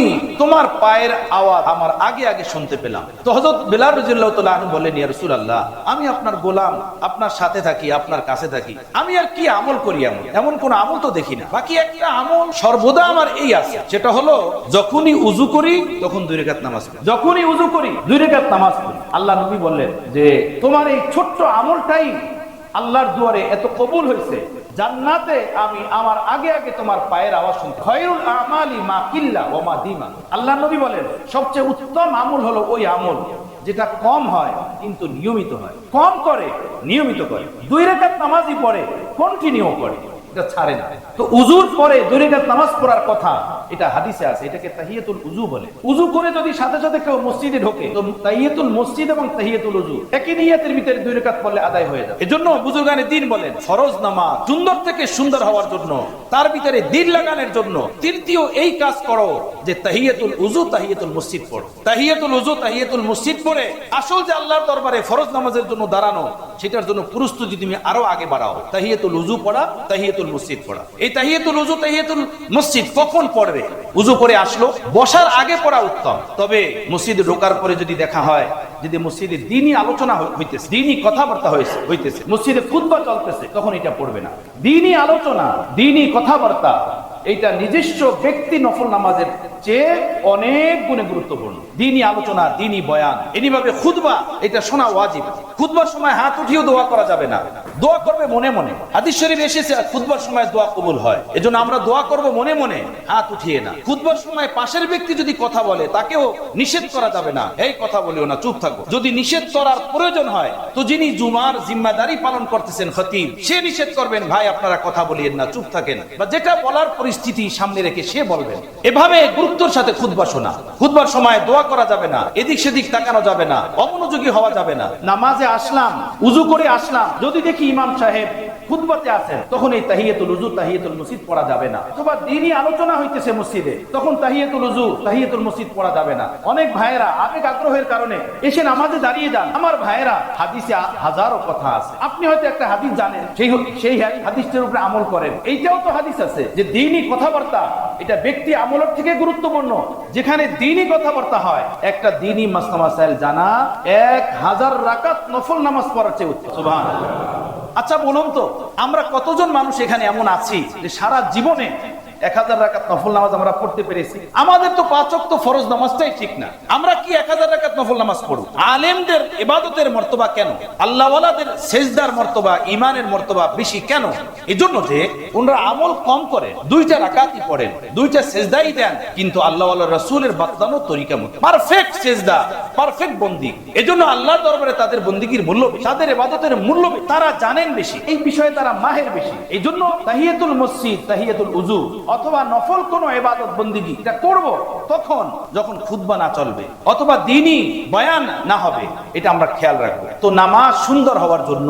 তোমার পায়ের আওয়াজ আমার আগে আগে শুনতে পেলাম? তো হযরত বিলাল রাদিয়াল্লাহু তাআলা আনহু বললেন, ইয়া রাসূলুল্লাহ, আমি আপনার গোলাম, আপনার সাথে থাকি, আপনার কাছে থাকি, আমি আর কি আমল করি? এমন কোন আমল তো দেখি না। বাকি একটা আমল সর্বদা আমার এই আছে, সেটা হলো যখনই উজু করি তখন 2 রাকাত নামাজ পড়ি, যখনই উজু করি 2 রাকাত নামাজ পড়ি। আল্লাহ নবী বললেন যে তোমার এই ছোট্ট আমলটাই আল্লাহর দুয়ারে এত কবুল হয়েছে, জান্নাতে আমি আমার আগে আগে তোমার পায়ের আওয়াজ শুনতে। খায়রুল আমালি মা কিল্লা ওয়া মা দিমা। আল্লাহর নবী বলেন সবচেয়ে উত্তম আমল হলো ওই আমল যেটা কম হয় কিন্তু নিয়মিত হয়। কম করে, নিয়মিত করে, 2 রাকাত নামাজই পড়ে, কন্টিনিউ করে, এটা ছাড়ে না। তো উজুর পরে 2 রাকাত নামাজ পড়ার কথা এটা হাদিসে আছে, এটাকে তাহিয়াতুল উজু বলে। উজু করে যদি সাথে সাথে কেউ মসজিদে ঢোকে তো তাহিয়াতুল মসজিদ এবং তাহিয়াতুল উজু একই নিয়তের ভিতরে 2 রাকাত পড়লে আদায় হয়ে যাবে। এজন্য বুজুর্গানে দ্বীন বলেন ফরজ নামাজ সুন্দর থেকে সুন্দর হওয়ার জন্য, তার ভিতরে দিল লাগানোর জন্য তৃতীয় এই কাজ করো যে তাহিয়াতুল উজু তাহিয়াতুল মসজিদ পড়ো। তাহিয়াতুল উজু তাহিয়াতুল মসজিদ পড়ে আসল যে আল্লাহর দরবারে ফরজ নামাজের জন্য দাঁড়ানো, সেটার জন্য প্রস্তুতি তুমি আরো আগে বাড়াও। তাহিয়াতুল উজু পড়া, তাহিয়াতুল মসজিদ পড়া। এই তাহিয়াতুল উজু তাহিয়াতুল মসজিদ কখন পড়বে? উজু করে আসলো, বসার আগে পড়া উত্তম। তবে মসজিদে ঢোকার পরে যদি দেখা হয় যদি মসজিদে দ্বীনি আলোচনা হইতেছে, দ্বীনি কথাবার্তা হইতেছে, মসজিদে খুতবা চলতেছে, তখন এটা পড়বে না। দ্বীনি আলোচনা, দ্বীনি কথাবার্তা এইটা নিজস্ব ব্যক্তি নফল নামাজের চেয়ে অনেক গুণে গুরুত্বপূর্ণ। দ্বীনি আলোচনা, দ্বীনি বয়ান, এভাবে খুতবা এটা শোনা ওয়াজিব। খুতবার সময় হাত উঠিয়েও দোয়া করা যাবে না, দোয়া করবে মনে মনে। হাদিস শরীফ এসেছে খুতবার সময় দোয়া কবুল হয়, এজন্য আমরা দোয়া করব মনে মনে, হাত উঠিয়ে না। খুতবার সময় পাশের ব্যক্তি যদি কথা বলে তাকেও নিষেধ করা যাবে না, এই কথা বলিও না, চুপ থাকো। যদি নিষেধ করার প্রয়োজন হয় তো যিনি জুমার জিম্মাদারি পালন করতেছেন খতিব, সে নিষেধ করবেন, ভাই আপনারা কথা বলিয়েন না, চুপ থাকেন, বা যেটা বলার পরিস্থিতি সামনে রেখে সে বলবেন। এভাবে গুরুত্বের সাথে খুতবা শোনা। খুতবার সময় দোয়া করা যাবে না, এদিক সেদিক তাকানো যাবে না, অমনোযোগী হওয়া যাবে না। নামাজে আসলাম, উজু করে আসলাম, যদি দেখি ইমাম সাহেব খুতবাতে আছেন, তখন এই তাহিয়াতুল উজু তাহিয়াতুল মসজিদ পড়া যাবে না। অথবা দ্বীনি আলোচনা হইতেছে মসজিদে, তখন তাহিয়াতুল উজু তাহিয়াতুল মসজিদ পড়া যাবে না। অনেক ভাইয়েরা আবেগ আগ্রহের কারণে এসে নামাজে দাঁড়িয়ে যান। আমার ভাইয়েরা, হাদিসে হাজারো কথা আছে, আপনি হয়তো একটা হাদিস জানেন, সেই হাদিসটার উপরে আমল করেন। এইটাও তো হাদিস আছে যে দ্বীনি কথাবার্তা এটা ব্যক্তি আমলের থেকে গুরুত্বপূর্ণ। যেখানে দ্বীনি কথাবার্তা হয়, একটা দ্বীনি মাসলা-মাসাইল জানা 1000 রাকাত নফল নামাজ পড়ার চেয়ে উত্তম। সুবহানাল্লাহ। আচ্ছা বলুন তো, আমরা কতজন মানুষ এখানে এমন আছি যে সারা জীবনে 1000 রাকাত নফল নামাজ আমরা পড়তে পেরেছি? আমাদের তো 5 ওয়াক্ত ফরজ নামাজটাই ঠিক না, আমরা কি 1000 রাকাত নফল নামাজ পড়ব? আলেমদের ইবাদতের মর্তবা কেন, আল্লাহওয়ালাদের সেজদার মর্তবা, ইমানের মর্তবা বেশি কেন? এজন্য যে ওনারা আমল কম করে, 2টা রাকাতই পড়েন, 2টা সেজদাই দেন, কিন্তু আল্লাহওয়ালা রাসূলের বাতলানো তরিকা মতো পারফেক্ট সেজদা, পারফেক্ট বন্দি। এজন্য আল্লাহর দরবারে তাদের বন্দিগির মূল্য বেশি, তাদের ইবাদতের মূল্য বেশি, তারা জানেন বেশি, এই বিষয়ে তারা মাহের বেশি। এজন্য তাহিয়াতুল মসজিদ তাহিয়াতুল উজু অথবা নফল কোন ইবাদত বন্দিগি এটা করব তখন যখন খুতবা না চলবে অথবা দ্বীনি বয়ান না হবে, এটা আমরা খেয়াল রাখবো। তো নামাজ সুন্দর হওয়ার জন্য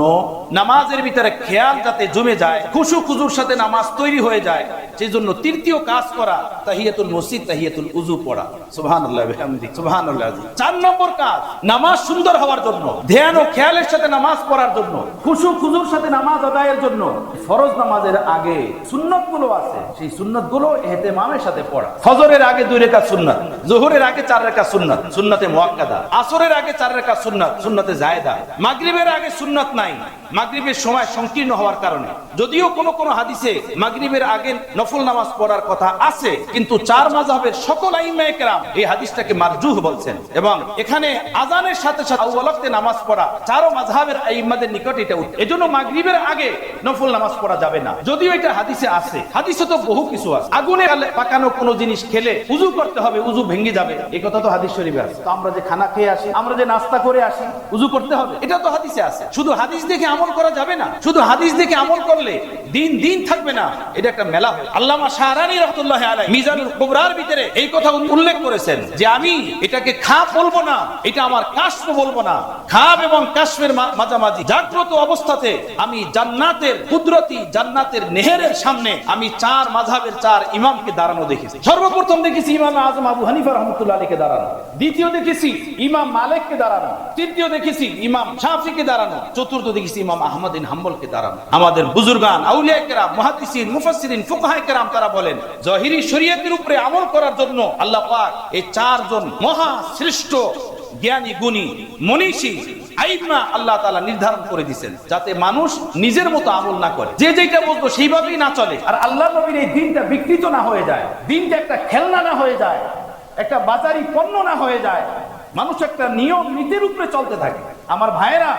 নামাজের ভিতরে খেয়াল যাতে জমে যায়, খুশু খুজুর সাথে নামাজ তৈরি হয়ে যায়, সেই জন্য তৃতীয় কাজ করা তাহিয়াতুল মসজিদ তাহিয়াতুল উজু পড়া। সুবহানাল্লাহ বিহামদিহি সুবহানাল্লাহ। 4 নম্বর কাজ নামাজ সুন্দর হওয়ার জন্য, ধ্যান ও খেয়ালের সাথে নামাজ পড়ার জন্য, খুশু খুজুর সাথে নামাজ আদায়ের জন্য ফরজ নামাজের আগে সুন্নতগুলো আছে, সেই সুন্নতগুলো ইহতিমামের সাথে পড়া। ফজরের আগে 2 রাকাত সুন্নাত, যোহরের আগে 4 রাকাত সুন্নাত, সুন্নতে মুআক্কাদা, আসরের আগে 4 রাকাত সুন্নাত, সুন্নতে জায়েদা, যায়। মাগরিবের আগে সুন্নাত নাই, মাগরিবের সময় সংকীর্ণ হওয়ার কারণে। যদিও কোন কোন হাদিসে মাগরিবের আগে নফল নামাজ পড়ার কথা আছে, কিন্তু চার মাযহাবের সকল আইম্মায়ে কেরাম এই হাদিসটাকে মারজুহ বলছেন। এবং এখানে আযানের সাথে সাথে আউয়াল ওয়াক্তে নামাজ পড়া চারো মাযহাবের আইম্মাদের নিকট এটা উত্তম। এজন্য মাগরিবের আগে নফল নামাজ পড়া যাবে না। যদিও এটা হাদিসে আছে, হাদিসে তো বহু কিছু আছে। আগুনে পাকানো কোনো জিনিস খেলে উযু করতে হবে, উযু ভেঙে যাবে, এই কথা তো হাদিস শরীফে আছে। তো আমরা যে খানা খেয়ে আসি, আমরা যে নাস্তা করে আসি, উযু করতে হবে, এটা তো হাদিসে আছে। শুধু হাদিস দেখে আমল করা যাবে না। শুধু হাদিস দেখে আমল করলে দিন দিন থাকবে না, এটা একটা মেলা হয়। আল্লামা শাহরানী রাহমাতুল্লাহি আলাইহি মিজানুল কুবরার ভিতরে এই কথা উল্লেখ করেছেন যে আমি এটাকে খাপ বলবো না, এটা আমার কাশফ বলবো না। খাপ এবং কাশফের মাঝামাঝি জাগ্রত অবস্থাতে আমি জান্নাতের কুদরতি জান্নাতের নেহেরের সামনে আমি চার মাযহাবের চার ইমামকে দাঁড়ানো দেখেছি। সর্বপ্রথম দেখেছি ইমাম আযম আবু হানিফা রাহমাতুল্লাহি আলাইহিকে দাঁড়ানো, দ্বিতীয় দেখেছি ইমাম মালিককে দাঁড়ানো, তৃতীয় দেখেছি ইমাম শাফিকে দাঁড়ানো, চতুর্থ দেখেছি ইমাম আহমদ বিন হাম্বলকে দাঁড়ানো। আমাদের বুজুর্গান আউলিয়া কেরাম মুহাদ্দিসিন মুফাসসিরিন ফুকাহা কেরাম তারা বলেন জহিরি শরীয়তের উপরে আমল করার জন্য আল্লাহ পাক এই চারজন মহা শ্রেষ্ঠ জ্ঞানী গুণী মনীষী আইম্মা আল্লাহ তাআলা নির্ধারণ করে দিয়েছেন, যাতে মানুষ নিজের মতো আমল না করে, যে যেটা বলতো সেইভাবেই না চলে। আর আল্লাহ নবীর এই দিনটা বিকৃত না হয়ে যায়, দিনটা একটা খেলনা না হয়ে যায়, একটা বাজারি পণ্য না হয়ে যায়, মানুষ একটা নিয়ম নীতির উপরে চলতে থাকে। আমার ভাইয়েরা,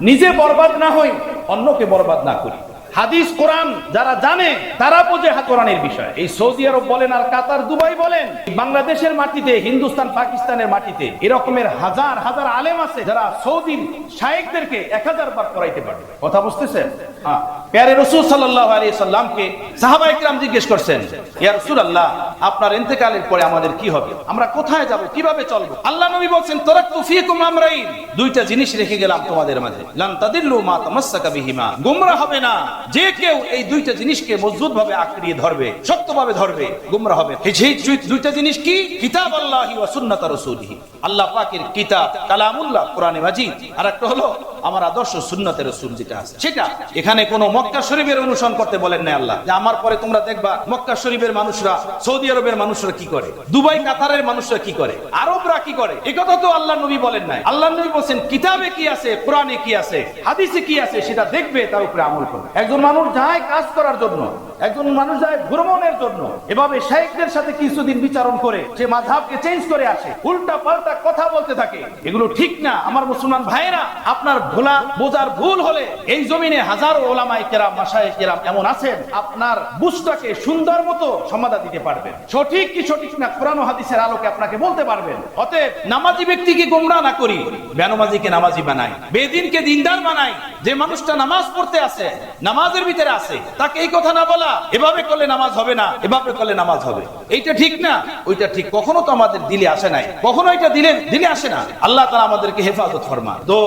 নিজে বরবাদ না হই, অন্যকে বরবাদ না করি। হাদিস কোরআন যারা জানে তারা বোঝে কোরআনের বিষয়। এই সৌদি আরব বলেন আর কাতার দুবাই বলেন, বাংলাদেশের মাটিতে, হিন্দুস্তান পাকিস্তানের মাটিতে এরকমের হাজার হাজার আলেম আছে যারা সৌদি শায়েখদেরকে 1000 বার পড়াইতে পারবে। কথা বুঝতেছেন? হ্যাঁ। প্যারে রাসূল সাল্লাল্লাহু আলাইহি সাল্লামকে সাহাবায়ে কেরাম জিজ্ঞেস করছেন, ইয়া রাসূলুল্লাহ, আপনার ইন্তেকালের পরে আমাদের কি হবে? আমরা কোথায় যাব? কিভাবে চলবো? আল্লাহ নবী বলেন, তারাকতু ফীকুম আমরাইন, দুইটা জিনিস রেখে গেলাম তোমাদের মাঝে, লান তাদিল্লু মা তামাসসাকা বিহিমা, গোমরা হবে না যে কেউ এই দুইটা জিনিসকে মজবুত ভাবে আঁকড়িয়ে ধরবে, শক্তভাবে ধরবে, গোমরা হবে। এই দুইটা জিনিস কি? কিতাব আল্লাহি ওয়া সুন্নাত রাসূলিহি, আল্লাহ পাকের কিতাব কালামুল্লাহ কোরআনে মাজিদ, আর একটা হলো আমার আদর্শ সুন্নতের রাসূল যেটা আছে সেটা। এখানে কোনো মক্কা শরীফের অনুসরণ করতে বলেন না আল্লাহ, যে আমার পরে তোমরা দেখবা মক্কা শরীফের মানুষরা, সৌদি আরবের মানুষরা কি করে, দুবাই কাতারের মানুষরা কি করে, আরবরা কি করে, এই কথা তো আল্লাহ নবী বলেন নাই। আল্লাহ নবী বলেন কিতাবে কি আছে, কোরআনে কি আছে, হাদিসে কি আছে সেটা দেখবে, তার উপরে আমল করবে। একজন মানুষ যায় কাজ করার জন্য, একজন মানুষ যায় ভ্রমণের জন্য, এভাবে শাইখদের সাথে কিছুদিন বিচারণ করে সে মাযহাবকে চেঞ্জ করে আসে, উল্টা পাল্টা কথা বলতে থাকে, এগুলো ঠিক না। আমার মুসলমান ভাইরা, আপনার ভোলা বোঝার ভুল হলে এই জমিনে হাজারো ওলামায়ে কেরাম মাশায়েখ কেরাম এমন আছেন, আপনার বুঝটাকে সুন্দর মতো সমাধা দিতে পারবেন, সঠিক কি সঠিক না কোরআন ও হাদিসের আলোকে আপনাকে বলতে পারবেন। অতএব নামাজি ব্যক্তিকে গোমরা না করি, বেনামাজিকে নামাজি বানাই, বেদিনকে দিনদার বানাই। যে মানুষটা নামাজ পড়তে আছে, নামাজের ভিতরে আছে, তাকে এই কথা না বলা এভাবে করলে নামাজ হবে না, এভাবে করলে নামাজ হবে, এইটা ঠিক না, ওইটা ঠিক, কখনো তো আমাদের দিলে আসে নাই, কখনো এটা দিলে আসে না। আল্লাহ তাআলা আমাদেরকে হেফাজত ফরমান। তো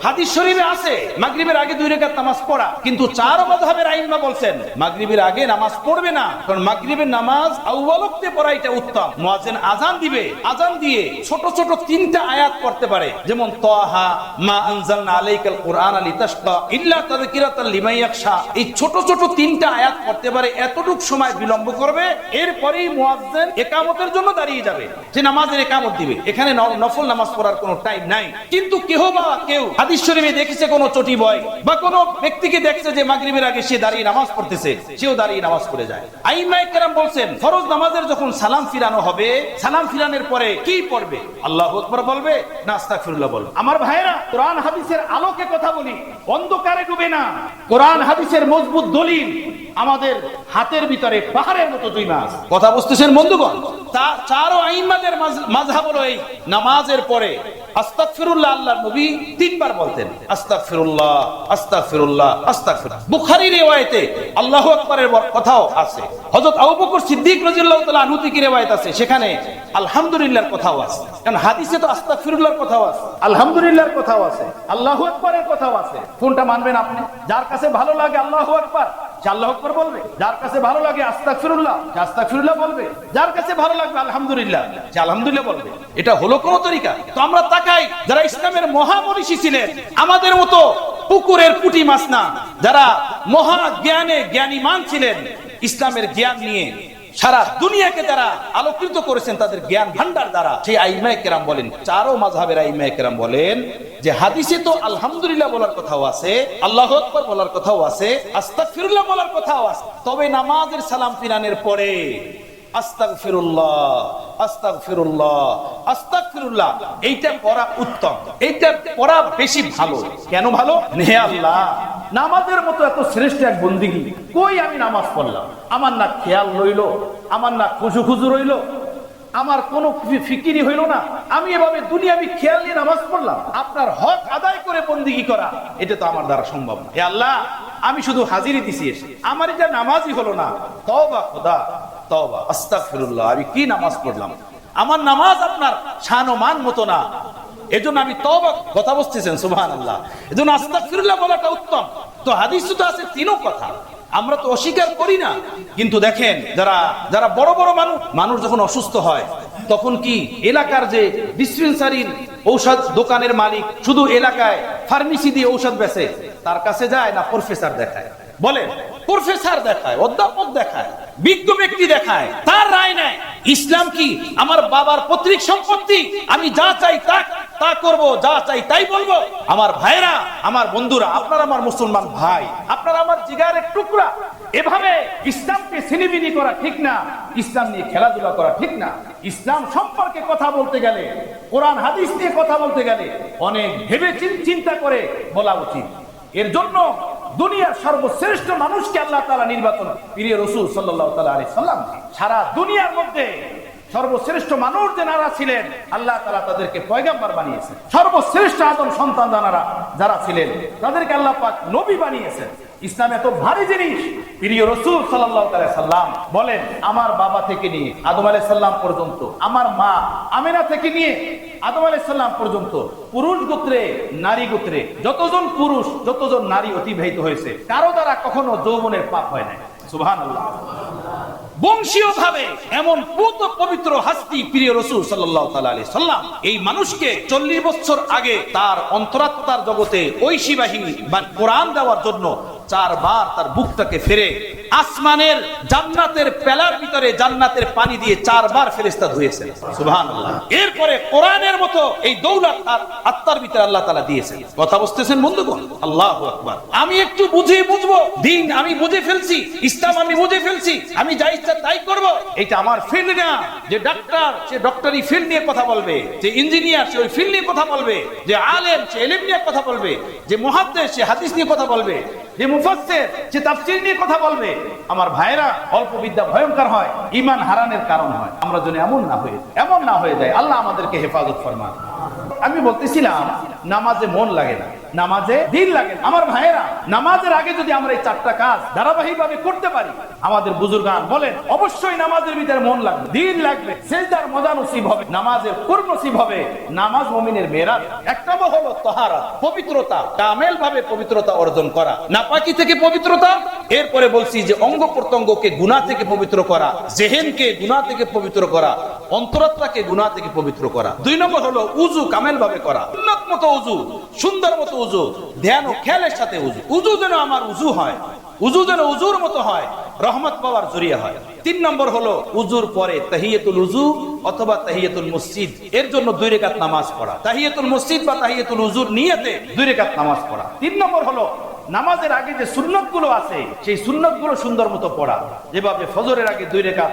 হাদিস শরীফে আছে মাগরিবের আগে 2 রাকাত নামাজ পড়া, কিন্তু চার মাযহাবের আইম্মা বলছেন মাগরিবের আগে নামাজ পড়বে না, কারণ মাগরিবের নামাজ আউয়াল ওয়াক্তে পড়া এটা উত্তম। মুয়াজ্জিন আযান দিবে, আযান দিয়ে ছোট ছোট 3টা আয়াত পড়তে পারে, যেমন তাহা মা আনজালনা আলাইকাল কুরআনা লিতাশকা ইল্লা তাযকিরাতাল লিমান ইয়াখশা, এই ছোট ছোট 3টা আয়াত পড়তে পারে। এতটুক সময় বিলম্ব করবে, এরপরেই মুয়াজ্জিন ইকামতের জন্য দাঁড়িয়ে যাবে, যে নামাজের ইকামত দিবে। এখানে নফল নামাজ পড়ার কোনো টাইম নাই। কিন্তু কেউ হাদিস শরীফে দেখেছে কোন চটি বয় বা কোন ব্যক্তিকে দেখছে যে মাগরিবের আগে সে দাঁড়িয়ে নামাজ পড়তেছে, সেও দাঁড়িয়ে নামাজ পড়ে যায়। আইম্মায়ে কেরাম বলছেন ফরজ নামাজের যখন সালাম ফিরানো হবে, সালাম ফিরানোর পরে কি পড়বে? আল্লাহু আকবার বলবে না আস্তাগফিরুল্লাহ বলবে? আমার ভাইরা, কোরআন হাদিসের আলোকে কথা বলি, অন্ধকারে ডুবে না। কোরআন হাদিসের মজবুত দলিল আমাদের হাতের ভিতরে পাহাড়ের মতো জমা আছে। কথা বুঝতেছেন বন্ধুগণ? চারো আইম্মাদের মাযহাব হলো এই নামাজের পরে আস্তাগফিরুল্লাহ আল্লাহর নবী 3 বার বলতেন, আস্তাগফিরুল্লাহ আস্তাগফিরুল্লাহ আস্তাগফিরুল্লাহ। বুখারী riwayate আল্লাহু আকবারের কথাও আছে। হযরত আবু বকর সিদ্দিক রাদিয়াল্লাহু তাআলা আনহু থেকে riwayat আছে, সেখানে আলহামদুলিল্লাহর কথাও আছে। কারণ হাদিসে তো আস্তাগফিরুল্লাহর কথাও আছে, আলহামদুলিল্লাহর কথাও আছে, আল্লাহু আকবারের কথাও আছে। কোনটা মানবেন আপনি? যার কাছে ভালো লাগে আল্লাহু আকবার, সে আল্লাহু আকবার বলবে। যার কাছে ভালো লাগে আস্তাগফিরুল্লাহ, সে আস্তাগফিরুল্লাহ বলবে। যার কাছে ভালো লাগবে আলহামদুলিল্লাহ, সে আলহামদুলিল্লাহ বলবে। এটা হলো কোন তরিকা? তো আমরা তাকাই, যারা ইসলামের মহামনীষী ছিলেন, আমাদের মতো পুকুরের পুঁটি মাছ না, যারা মহা জ্ঞানে জ্ঞানীমান ছিলেন, ইসলামের জ্ঞান নিয়ে সারা দুনিয়াকে যারা আলোকিত করেছেন তাদের জ্ঞান ভান্ডার দ্বারা, সেই আইমায়ে কেরাম বলেন, চারো মাযহাবের আইমায়ে কেরাম বলেন যে হাদিসে তো আলহামদুলিল্লাহ বলার কথাও আছে, আল্লাহু আকবার বলার কথাও আছে, আস্তাগফিরুল্লাহ বলার কথাও আছে, তবে নামাজের সালাম ফিরানোর পরে আস্তাগফিরুল্লাহ আস্তাগফিরুল্লাহ আস্তাগফিরুল্লাহ এইটা পড়া উত্তম, এইটা পড়া বেশি ভালো। কেন ভালো? হে আল্লাহ, নামাজের মতো এত শ্রেষ্ঠ এক বন্দিগি কই আমি নামাজ পড়লাম, আমার না খেয়াল রইল, আমার না খুশু রইল, আমার কোনো ফিকিরি হইল না, আমি এভাবে দুনিয়াবি খেয়াল নিয়ে নামাজ পড়লাম। আপনার হক আদায় করে বন্দিগি করা এটা তো আমার দ্বারা সম্ভব না। হে আল্লাহ, আমি শুধু হাজিরি দিছি এসে, আমার এটা নামাজই হলো না। তওবা খোদা তওবা, আস্তাগফিরুল্লাহ, আমি কি নামাজ পড়লাম, আমার নামাজ আপনার শান ও মান মতো না, এজন্য আমি তওবা। কথা বুঝতেছেন? সুবহানাল্লাহ। এজন্য আস্তাগফিরুল্লাহ বলাটা উত্তম। তো হাদিসে তো আছে তিনও কথা, আমরা তো অস্বীকার করি না। কিন্তু দেখেন, যারা বড় বড় মানুষ যখন অসুস্থ হয়, তখন কি এলাকার যে ডিসপেন্সারির ঔষধ দোকানের মালিক শুধু এলাকায় ফার্মেসি দিয়ে ঔষধ বেচে, তার কাছে যায় না প্রফেসর দেখায়? বলেন, প্রফেসর দেখায়, অধ্যাপক দেখায়, বিজ্ঞ ব্যক্তি দেখায়, তার রায় নেয়। ইসলাম কি আমার বাবার পৈতৃক সম্পত্তি, আমি যা চাই তা করব, যা চাই তাই বলবো? আমার ভাইরা, আমার বন্ধুরা, আপনারা আমার মুসলমান ভাই, আপনারা আমার জিগারের টুকরা। এভাবে ইসলামকে ছিনিবিনি করা ঠিক না, ইসলাম নিয়ে খেলাধুলা করা ঠিক না। ইসলাম সম্পর্কে কথা বলতে গেলে, কোরআন হাদিস নিয়ে কথা বলতে গেলে অনেক ভেবে চিন্তা করে বলা উচিত। এর জন্য দুনিয়ার সর্বশ্রেষ্ঠ মানুষকে আল্লাহ তাআলা নির্বাচন, প্রিয় রাসূল সাল্লাল্লাহু তাআলা আলাইহি সাল্লাম। সারা দুনিয়ার মধ্যে সর্বশ্রেষ্ঠ মানুষ যারা ছিলেন, আল্লাহ তাআলা তাদেরকে পয়গম্বর বানিয়েছেন। সর্বশ্রেষ্ঠ আদম সন্তান যারা ছিলেন, তাদেরকে আল্লাহ পাক নবী বানিয়েছেন। ইসলাম এত ভারী জিনিস। প্রিয় রাসূল সাল্লাল্লাহু আলাইহি সাল্লাম বলেন, আমার বাবা থেকে নিয়ে আদম আলাইহিস সালাম পর্যন্ত, আমার মা আমিনা থেকে নিয়ে আদম আলাইহিস সালাম পর্যন্ত, পুরুষ গোত্রে নারী গোত্রে যতজন পুরুষ যতজন নারী অতিবাহিত হয়েছে, কারো দ্বারা কখনো যৌবনের পাপ হয় নাই। সুবহানাল্লাহ। বংশীয় ভাবে এমন পবিত্র হাস্তি প্রিয় রাসূল সাল্লাল্লাহু তাআলা আলাইহি সাল্লাম, এই মানুষকে 40 বছর আগে তার অন্তরাত্মার জগতে ঐশী বাহিনী বা কোরআন দেওয়ার জন্য 4 বার তার বুকটাকে ফেরে আসমানের জান্নাতের পেলার ভিতরে জান্নাতের পানি দিয়ে 4 বার ফেরেশতা ধুয়েছেন। সুবহানাল্লাহ। এরপরে কোরআনের মতো এই দৌলত আর আত্মার ভিতরে আল্লাহ তাআলা দিয়েছেন। কথা বুঝতেছেন বন্ধুগণ? আল্লাহু আকবার। আমি একটু বুঝবো দিন, আমি বুঝে ফেলছি, ইসলাম আমি বুঝে ফেলছি, আমি যা ইচ্ছা তাই করব, এটা আমার ফিল্ড না। যে ডাক্তার, সে ডক্টরি ফিল্ড নিয়ে কথা বলবে, যে ইঞ্জিনিয়ার সে ওই ফিল্ড নিয়ে কথা বলবে, যে আলেম সে ইলম নিয়ে কথা বলবে, যে মুহাদ্দিস সে হাদিস নিয়ে কথা বলবে, যে মুফাসসির সে তাফসীর নিয়ে কথা বলবে। আমার ভাইরা, অল্প বিদ্যা ভয়ঙ্কর হয়, ঈমান হারানোর কারণ হয়। আমরা যেন এমন না হয়ে যায়। আল্লাহ আমাদেরকে হেফাজত ফরমান। আমি বলতেছিলাম, নামাজে মন লাগে না, নামাজে দিল লাগে না। আমার ভাইরা, নামাজের আগে যদি আমরা এই 4টা কাজ ধারাবাহিকভাবে করতে পারি, আমাদের বুজুর্গান বলেন, অবশ্যই নামাজের ভিতরে মন লাগবে, দিল লাগবে, সিজদার মজা নসিব হবে, নামাজের কুর নসিব হবে। নামাজ মুমিনের মেরাজ। এক নম্বর হলো তাহারা, পবিত্রতা, কামেল ভাবে পবিত্রতা অর্জন করা, নাপাকি থেকে পবিত্রতা। এরপরে বলছি যে অঙ্গ প্রত্যঙ্গকে গুনাহ থেকে পবিত্র করা, জেহেনকে গুনাহ থেকে পবিত্র করা, অন্তরাত্মাকে গুনাহ থেকে পবিত্র করা। 2 নম্বর হলো উযু কামেল ভাবে করা, সুন্নাত মতো উযু, সুন্দর মতো উযু, ধ্যান ও খেয়ালের সাথে উযু। উযু যেন আমার উযু হয়, উযু যেন উযুর মতো হয়, রহমত পাওয়ার জরিয়া হয়। 3 নম্বর হলো উযুর পরে তাহিয়াতুল উযু অথবা তাহিয়াতুল মসজিদ, এর জন্য 2 রাকাত নামাজ পড়া। তাহিয়াতুল মসজিদ বা তাহিয়াতুল উযুর নিয়তে 2 রাকাত নামাজ পড়া। 3 নম্বর হলো নামাজের আগে যে সুন্নতগুলো আছে, সেই সুন্নতগুলো সুন্দর মতো পড়া। যেভাবে ফজরের আগে 2 রাকাত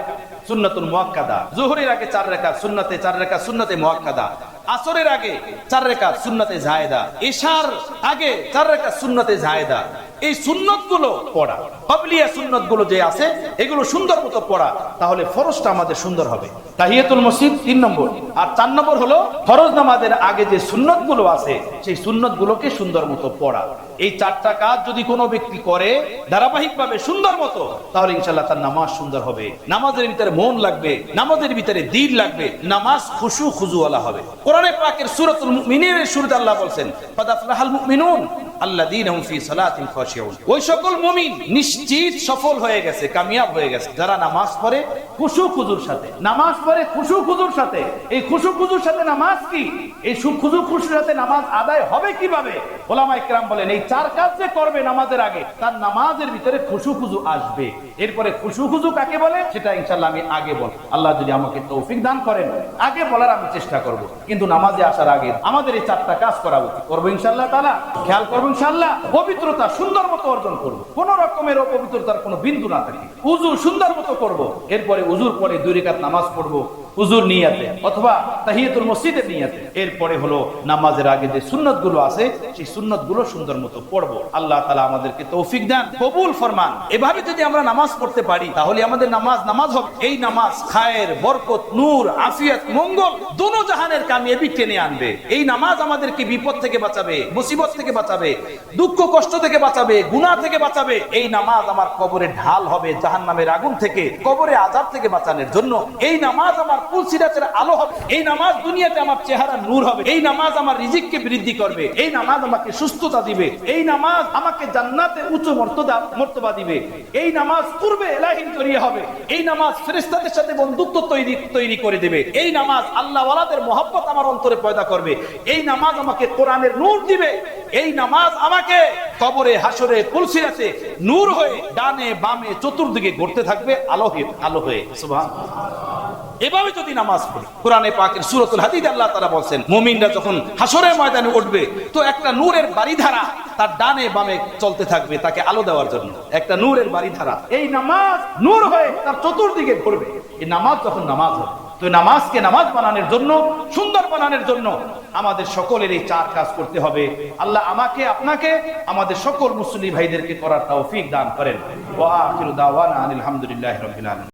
সুন্নাতুল মুআক্কাদা, যোহরের আগে 4 রাকাত সুন্নাতে, 4 রাকাত সুন্নাতে মুআক্কাদা, আসরের আগে 4 রাকাত সুন্নাতে জায়েদা, ইশার আগে 4 রাকাত সুন্নাতে জায়েদা। এই সুন্নতগুলো পড়া, ক্বাবলিয়া সুন্নতগুলো যে আছে, এগুলো সুন্দর মতো পড়া, তাহলে ফরজটা আমাদের সুন্দর হবে। তাহিয়াতুল মসজিদ 3 নম্বর। আর 4 নম্বর হলো ফরজ নামাজের আগে যে সুন্নতগুলো আছে, সেই সুন্নতগুলোকে সুন্দর মতো পড়া। এই 4টা কাজ যদি কোনো ব্যক্তি করে ধারাবাহিকভাবে সুন্দর মতো, তাহলে ইনশাআল্লাহ তার নামাজ সুন্দর হবে। নামাজের ভিতরে মন লাগবে, নামাজের ভিতরে দিল লাগবে, নামাজ খুশু খুজুওয়ালা হবে। কোরআনে পাকের সূরাতুল মুমিনুনের শুরুতে আল্লাহ বলেন, ফাদাফলাহাল মুমিনুন, আল্লাযীনা হুম ফী সালাতিহিম খাশিউন। ওই সকল মুমিন নিশ্চিত সফল হয়ে গেছে, কামিয়াব হয়ে গেছে যারা নামাজ পড়ে খুশু খুজুর সাথে। নামাজ পড়ে খুশু খুজুর সাথে। এই খুশু খুজুর সাথে নামাজ কি? এই খুশু খুজুর সাথে নামাজ আদায় হবে কিভাবে? ওলামায়ে কেরাম বলেন এই চার কাজ যে করবে নামাজের আগে, তার নামাজের ভিতরে খুশু খুজু আসবে। এরপরে খুশু খুজু কাকে বলে সেটা ইনশাআল্লাহ আমি আগে বল, আল্লাহ যদি আমাকে তৌফিক দান করেন আগে বলার আমি চেষ্টা করব। কিন্তু নামাজে আসার আগে আমাদের এই চারটা কাজ করা উচিত। করবো ইনশাআল্লাহ তাআলা, খেয়াল করবো ইনশাআল্লাহ। পবিত্রতা সুন্দর মতো অর্জন করব, কোন রকমের অপবিত্রতার কোনো বিন্দু না থাকে। উযু সুন্দর মতো করব, এরপরে উযুর পরে 2 রাকাত নামাজ পড়বো উযুর নিয়াতে অথবা তাহিয়াতুল মসজিদের নিয়াতে। এরপরে হলো নামাজের আগে যে সুন্নতগুলো আছে সেই সুন্নতগুলো সুন্দর মতো পড়বো। আল্লাহ তাআলা আমাদেরকে তৌফিক দেন, কবুল ফরমান। এভাবে যদি আমরা নামাজ পড়তে পারি তাহলে আমাদের নামাজ হবে। এই নামাজ খায়ের, বরকত, নূর, আফিয়াত, মঙ্গল দোনো জাহানের কামিয়াবি টেনে আনবে। এই নামাজ আমাদেরকে বিপদ থেকে বাঁচাবে, মুসিবত থেকে বাঁচাবে, দুঃখ কষ্ট থেকে বাঁচাবে, গুনাহ থেকে বাঁচাবে। এই নামাজ আমার কবরে ঢাল হবে জাহান্নামের আগুন থেকে, কবরে আযাব থেকে বাঁচানোর জন্য। এই নামাজ আমার পুলসিরাতের আলো হবে। এই নামাজ দুনিয়াতে আমার চেহারা নূর হবে। এই নামাজ আমার রিজিককে বৃদ্ধি করবে। এই নামাজ আমাকে সুস্থতা দিবে। এই নামাজ আমাকে জান্নাতের উচ্চ মর্তবা দিবে। এই নামাজ পূর্বে ইলাহির জরিয়া হবে। এই নামাজ ফেরেশতাদের সাথে বন্ধুত্ব তৈরি করে দেবে। এই নামাজ আল্লাহ ওয়ালাদের মহব্বত আমার অন্তরে পয়দা করবে। এই নামাজ আমাকে কোরআনের নূর দিবে। এই নামাজ আমাকে কবরে, হাসরে, পুলসিরাতে নূর হয়ে ডানে বামে চতুর্দিকে ঘুরতে থাকবে আলো হয়ে। সুবহানাল্লাহ। এভাবে যদি নামাজ পড়ি, কোরআনে পাকের সূরাতুল হাদীদে আল্লাহ তাআলা বলেন মুমিনরা যখন হাসরের ময়দানে উঠবে তো একটা নূরের বাড়িধারা তার ডানে বামে চলতে থাকবে তাকে আলো দেওয়ার জন্য। একটা নূরের বাড়িধারা, এই নামাজ নূর হয়ে তার চতুর্দিকে ঘুরবে। এই নামাজ যখন নামাজ হবে, তো নামাজকে নামাজ বানানোর জন্য, সুন্দর বানানোর জন্য আমাদের সকলের এই চার কাজ করতে হবে। আল্লাহ আমাকে, আপনাকে, আমাদের সকল মুসলিম ভাইদেরকে করার তৌফিক দান করেন। ওয়া আখিরু দাওয়ানা আলহামদুলিল্লাহি রাব্বিল আলামিন।